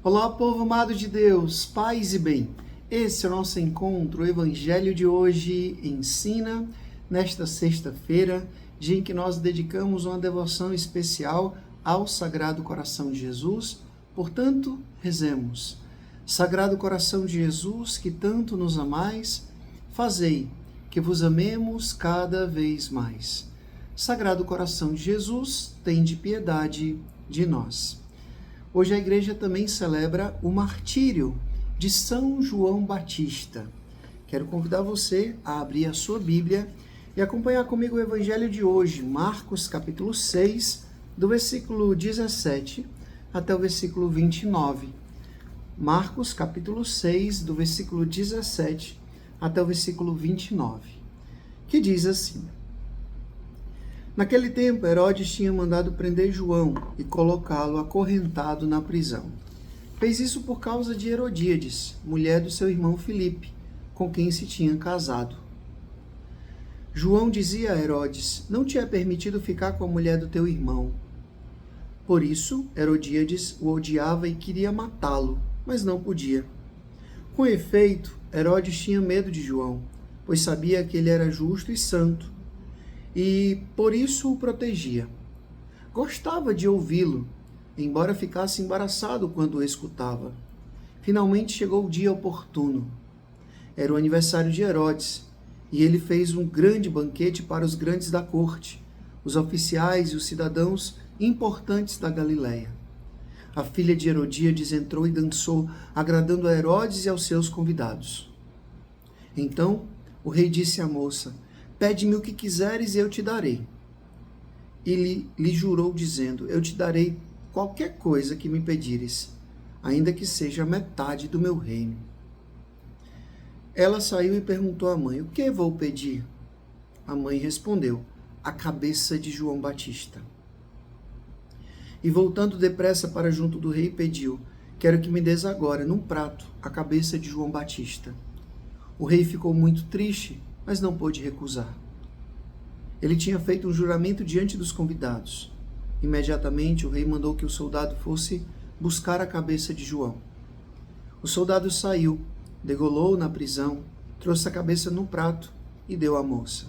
Olá, povo amado de Deus, paz e bem. Esse é o nosso encontro. O Evangelho de hoje ensina, nesta sexta-feira, dia em que nós dedicamos uma devoção especial ao Sagrado Coração de Jesus. Portanto, rezemos. Sagrado Coração de Jesus, que tanto nos amais, fazei que vos amemos cada vez mais. Sagrado Coração de Jesus, tende piedade de nós. Hoje a igreja também celebra o martírio de São João Batista. Quero convidar você a abrir a sua Bíblia e acompanhar comigo o Evangelho de hoje, Marcos capítulo 6, do versículo 17 até o versículo 29. Marcos capítulo 6, do versículo 17 até o versículo 29, que diz assim: Naquele tempo, Herodes tinha mandado prender João e colocá-lo acorrentado na prisão. Fez isso por causa de Herodíades, mulher do seu irmão Filipe, com quem se tinha casado. João dizia a Herodes: Não te é permitido ficar com a mulher do teu irmão. Por isso, Herodíades o odiava e queria matá-lo, mas não podia. Com efeito, Herodes tinha medo de João, pois sabia que ele era justo e santo, e por isso o protegia. Gostava de ouvi-lo, embora ficasse embaraçado quando o escutava. Finalmente chegou o dia oportuno. Era o aniversário de Herodes, e ele fez um grande banquete para os grandes da corte, os oficiais e os cidadãos importantes da Galileia. A filha de Herodíades entrou e dançou, agradando a Herodes e aos seus convidados. Então o rei disse à moça: Pede-me o que quiseres e eu te darei. E lhe jurou, dizendo: Eu te darei qualquer coisa que me pedires, ainda que seja metade do meu reino. Ela saiu e perguntou à mãe: O que vou pedir? A mãe respondeu: A cabeça de João Batista. E voltando depressa para junto do rei, pediu: Quero que me des agora, num prato, a cabeça de João Batista. O rei ficou muito triste, mas não pôde recusar. Ele tinha feito um juramento diante dos convidados. Imediatamente o rei mandou que o soldado fosse buscar a cabeça de João. O soldado saiu, degolou na prisão, trouxe a cabeça no prato e deu à moça.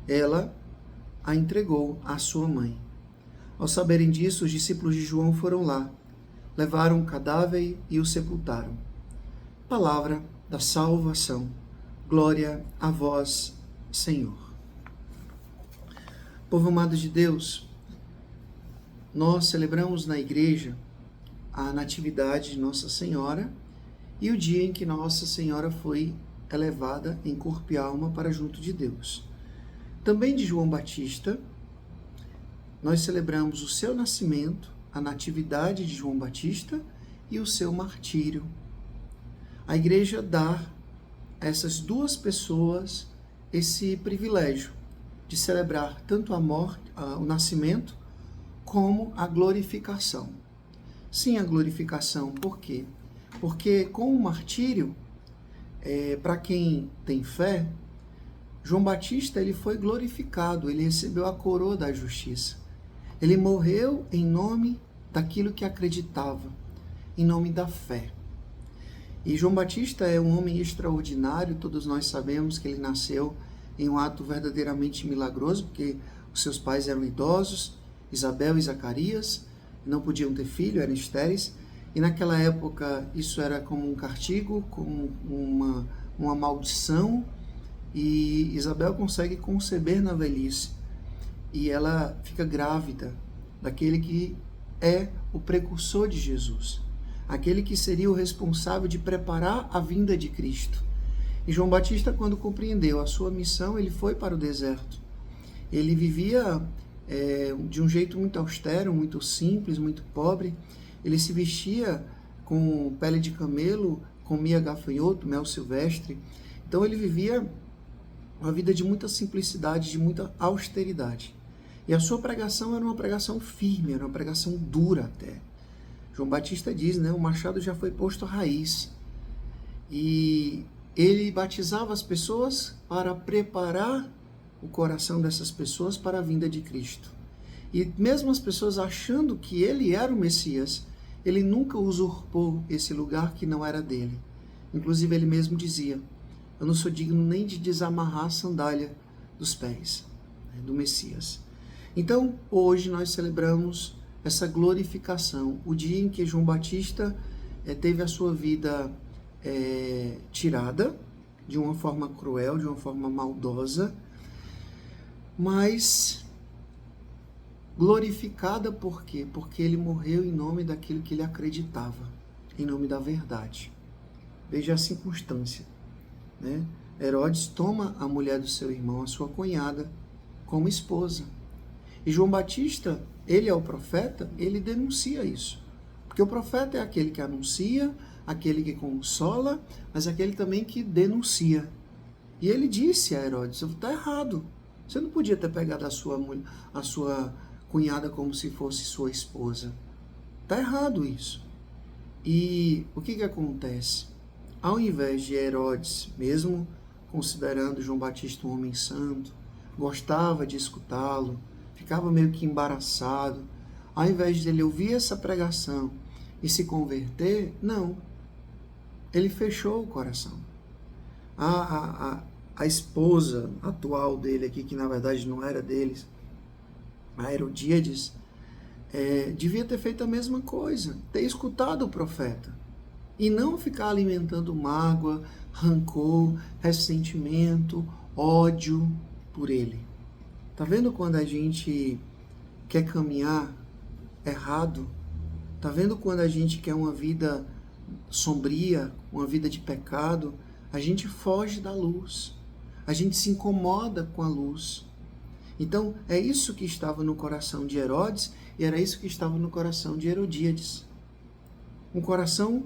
Ela a entregou à sua mãe. Ao saberem disso, os discípulos de João foram lá, levaram o cadáver e o sepultaram. Palavra da salvação. Glória a vós, Senhor. Povo amado de Deus, nós celebramos na igreja a natividade de Nossa Senhora e o dia em que Nossa Senhora foi elevada em corpo e alma para junto de Deus. Também de João Batista, nós celebramos o seu nascimento, a natividade de João Batista e o seu martírio. A igreja dá a essas duas pessoas esse privilégio de celebrar tanto a morte, o nascimento, como a glorificação. Sim, a glorificação. Por quê? Porque com o martírio, para quem tem fé, João Batista ele foi glorificado, ele recebeu a coroa da justiça. Ele morreu em nome daquilo que acreditava, em nome da fé. E João Batista é um homem extraordinário, todos nós sabemos que ele nasceu em um ato verdadeiramente milagroso, porque os seus pais eram idosos, Isabel e Zacarias, não podiam ter filho, eram estéreis, e naquela época isso era como um castigo, como uma maldição, e Isabel consegue conceber na velhice, e ela fica grávida daquele que é o precursor de Jesus, aquele que seria o responsável de preparar a vinda de Cristo. E João Batista, quando compreendeu a sua missão, ele foi para o deserto. Ele vivia de um jeito muito austero, muito simples, muito pobre. Ele se vestia com pele de camelo, comia gafanhoto, mel silvestre. Então ele vivia uma vida de muita simplicidade, de muita austeridade. E a sua pregação era uma pregação firme, era uma pregação dura até. João Batista diz, o machado já foi posto à raiz. E ele batizava as pessoas para preparar o coração dessas pessoas para a vinda de Cristo. E mesmo as pessoas achando que ele era o Messias, ele nunca usurpou esse lugar que não era dele. Inclusive ele mesmo dizia: eu não sou digno nem de desamarrar a sandália dos pés, né, do Messias. Então, hoje nós celebramos essa glorificação, o dia em que João Batista teve a sua vida tirada de uma forma cruel, de uma forma maldosa, mas glorificada por quê? Porque ele morreu em nome daquilo que ele acreditava, em nome da verdade. Veja a circunstância, né? Herodes toma a mulher do seu irmão, a sua cunhada, como esposa. E João Batista, ele é o profeta, ele denuncia isso. Porque o profeta é aquele que anuncia, aquele que consola, mas aquele também que denuncia. E ele disse a Herodes: está errado. Você não podia ter pegado a sua cunhada como se fosse sua esposa. Está errado isso. E o que acontece? Ao invés de Herodes, mesmo considerando João Batista um homem santo, gostava de escutá-lo, ficava meio que embaraçado, ao invés de ele ouvir essa pregação e se converter, não. Ele fechou o coração. A esposa atual dele aqui, que na verdade não era deles, a Herodíades, devia ter feito a mesma coisa, ter escutado o profeta e não ficar alimentando mágoa, rancor, ressentimento, ódio por ele. Tá vendo quando a gente quer caminhar errado? Tá vendo quando a gente quer uma vida sombria, uma vida de pecado? A gente foge da luz, a gente se incomoda com a luz. Então, é isso que estava no coração de Herodes e era isso que estava no coração de Herodíades. Um coração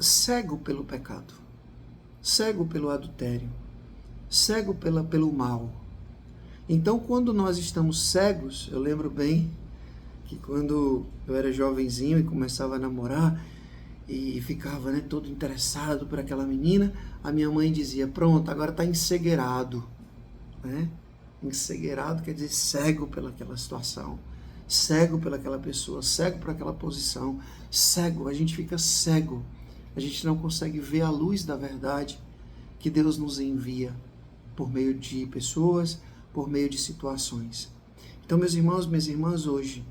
cego pelo pecado, cego pelo adultério, cego pelo mal. Então, quando nós estamos cegos, eu lembro bem que quando eu era jovenzinho e começava a namorar e ficava todo interessado por aquela menina, a minha mãe dizia: pronto, agora está encegueirado. Né? Encegueirado quer dizer cego pelaquela situação, cego pelaquela pessoa, cego por aquela posição, cego, a gente fica cego, a gente não consegue ver a luz da verdade que Deus nos envia por meio de pessoas, por meio de situações. Então, meus irmãos, minhas irmãs, hoje,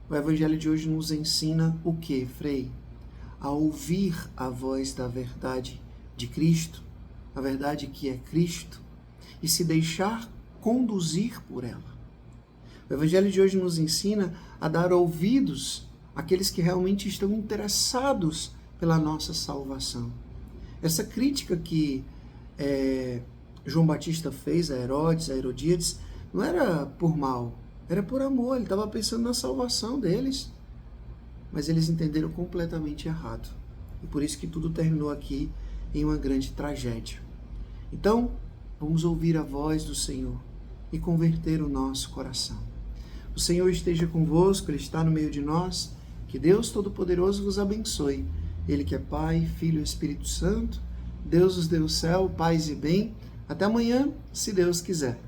o Evangelho de hoje nos ensina o quê, Frei? A ouvir a voz da verdade de Cristo, a verdade que é Cristo, e se deixar conduzir por ela. O Evangelho de hoje nos ensina a dar ouvidos àqueles que realmente estão interessados pela nossa salvação. Essa crítica que João Batista fez a Herodes, a Herodíades, não era por mal, era por amor. Ele estava pensando na salvação deles, mas eles entenderam completamente errado. E por isso que tudo terminou aqui em uma grande tragédia. Então, vamos ouvir a voz do Senhor e converter o nosso coração. O Senhor esteja convosco, Ele está no meio de nós. Que Deus Todo-Poderoso vos abençoe. Ele que é Pai, Filho e Espírito Santo. Deus os dê o céu, paz e bem. Até amanhã, se Deus quiser.